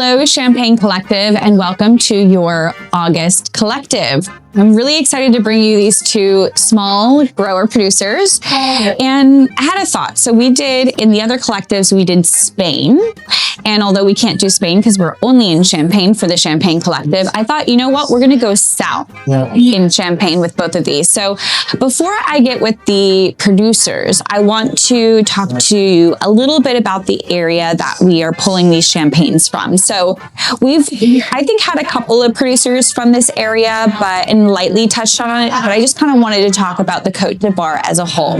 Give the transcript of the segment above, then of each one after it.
Hello, Champagne Collective, and welcome to your August Collective. I'm really excited to bring you these two small grower producers. And I had a thought. So we did, in the other collectives, we did Spain. And although we can't do Spain because we're only in Champagne for the Champagne Collective, I thought, you know what, we're going to go south in Champagne with both of these. So before I get with the producers, I want to talk to you a little bit about the area that we are pulling these champagnes from. So we've, I think, had a couple of producers from this area, and lightly touched on it, but I just kind of wanted to talk about the Côte d'Ivoire as a whole.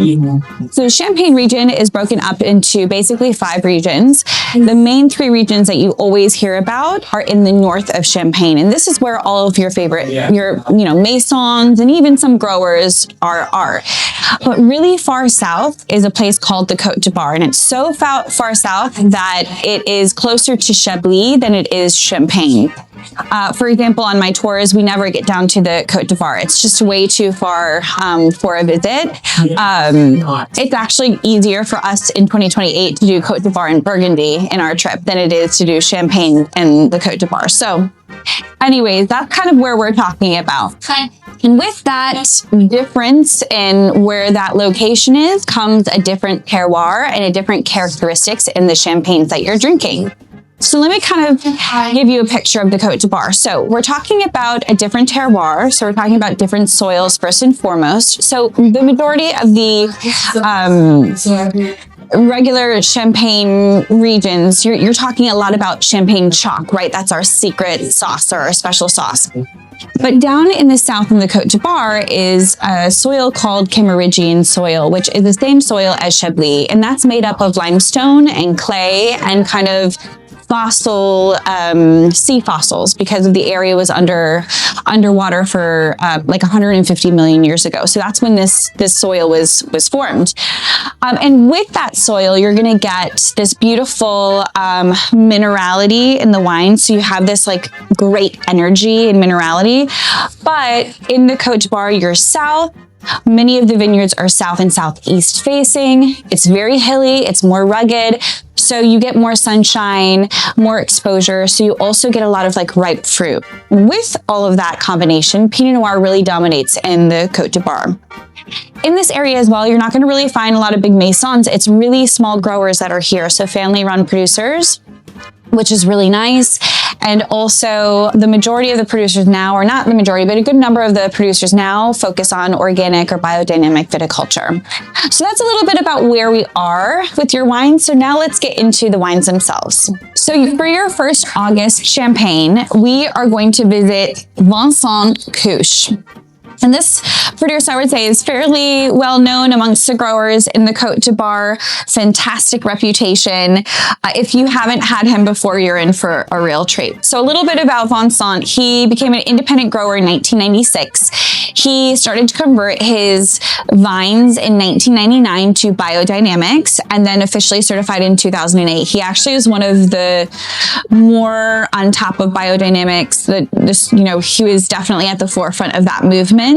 So the Champagne region is broken up into basically 5 regions. The main 3 regions that you always hear about are in the north of Champagne, and this is where all of your favorite, your maisons and even some growers are. But really far south is a place called the Côte d'Ivoire, and it's so far south that it is closer to Chablis than it is Champagne. For example, on my tours, we never get down to the Côte d'Ivoire. It's just way too far for a visit. It's actually easier for us in 2028 to do Côte d'Ivoire and Burgundy in our trip than it is to do Champagne and the Côte d'Ivoire. So anyways, that's kind of where we're talking about. And with that difference in where that location is comes a different terroir and a different characteristics in the champagnes that you're drinking. So let me kind of give you a picture of the Côte d'Ivoire. So we're talking about a different terroir. So we're talking about different soils first and foremost. So the majority of the regular Champagne regions, you're talking a lot about Champagne chalk, right? That's our secret sauce or our special sauce. But down in the south in the Côte d'Ivoire is a soil called Camarigian soil, which is the same soil as Chablis. And that's made up of limestone and clay and kind of fossil, sea fossils, because of the area was underwater for like 150 million years ago. So that's when this soil was formed. And with that soil, you're going to get this beautiful minerality in the wine. So you have this like great energy and minerality. But in the Côte d'Ivoire, you're south. Many of the vineyards are south and southeast facing. It's very hilly. It's more rugged. So you get more sunshine, more exposure. So you also get a lot of like ripe fruit. With all of that combination, Pinot Noir really dominates in the Côte d'Ivoire. In this area as well, you're not going to really find a lot of big maisons. It's really small growers that are here. So family-run producers, which is really nice. And also the majority of the producers now, or not the majority, but a good number of the producers now focus on organic or biodynamic viticulture. So that's a little bit about where we are with your wines. So now let's get into the wines themselves. So for your first August champagne, we are going to visit Vincent Couche. And this producer, I would say, is fairly well known amongst the growers in the Côte d'Ivoire. Fantastic reputation. If you haven't had him before, you're in for a real treat. So a little bit about Vincent. He became an independent grower in 1996. He started to convert his vines in 1999 to biodynamics and then officially certified in 2008. He actually was one of the more on top of biodynamics. He was definitely at the forefront of that movement.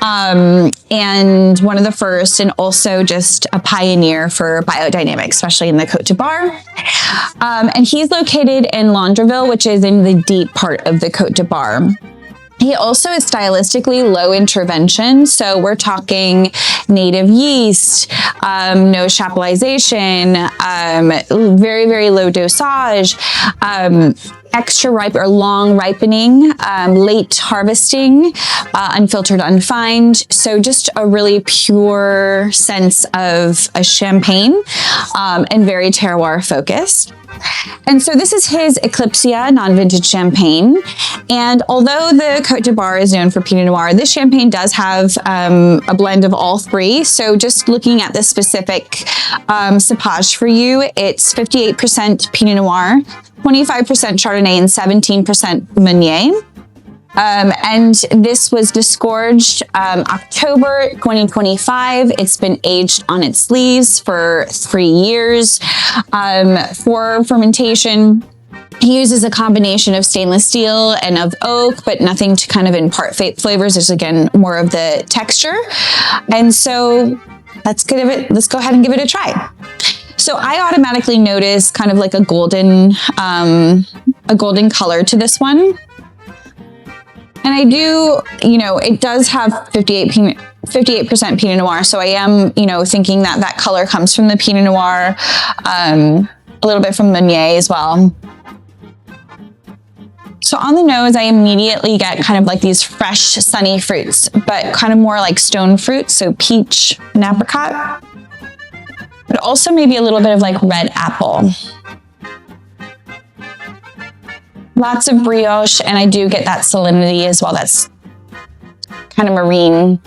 And one of the first, and also just a pioneer for biodynamics, especially in the Côte d'Ivoire. And he's located in Landreville, which is in the deep part of the Côte d'Ivoire. He also is stylistically low intervention. So we're talking native yeast, no chaptalization, very, very low dosage, extra ripe or long ripening, late harvesting, unfiltered, unfined. So just a really pure sense of a champagne and very terroir focused. And so this is his Éclipsia non-vintage champagne. And although the Côte d'Ivoire is known for Pinot Noir, this champagne does have a blend of all 3. So just looking at the specific cepage for you, it's 58% Pinot Noir, 25% Chardonnay, and 17% Meunier. And this was disgorged October 2025. It's been aged on its leaves for 3 years. For fermentation, he uses a combination of stainless steel and of oak, but nothing to kind of impart flavors. There's again more of the texture. And so let's go ahead and give it a try. So I automatically notice kind of like a golden a golden color to this one. And I do, you know, it does have 58% Pinot Noir. So I am, you know, thinking that that color comes from the Pinot Noir, a little bit from Meunier as well. So on the nose, I immediately get kind of like these fresh, sunny fruits, but kind of more like stone fruits. So peach and apricot, but also maybe a little bit of like red apple. Lots of brioche, and I do get that salinity as well. That's kind of marine.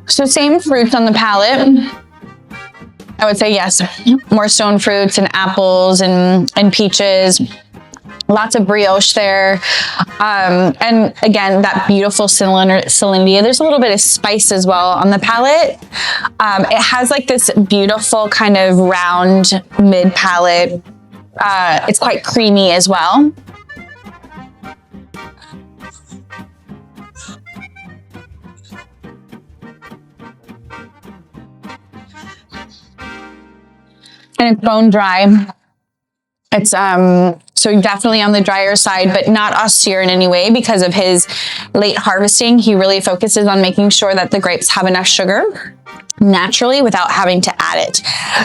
So same fruits on the palate. I would say yes, more stone fruits and apples and peaches. Lots of brioche there. And again, that beautiful salinity. There's a little bit of spice as well on the palate. It has like this beautiful kind of round mid palate. It's quite creamy as well. And it's bone dry. It's so definitely on the drier side, but not austere in any way because of his late harvesting. He really focuses on making sure that the grapes have enough sugar naturally without having to add it.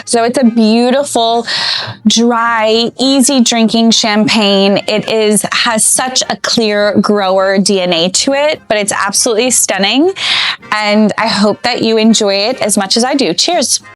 So it's a beautiful, dry, easy drinking champagne. It has such a clear grower DNA to it, but it's absolutely stunning. And I hope that you enjoy it as much as I do. Cheers.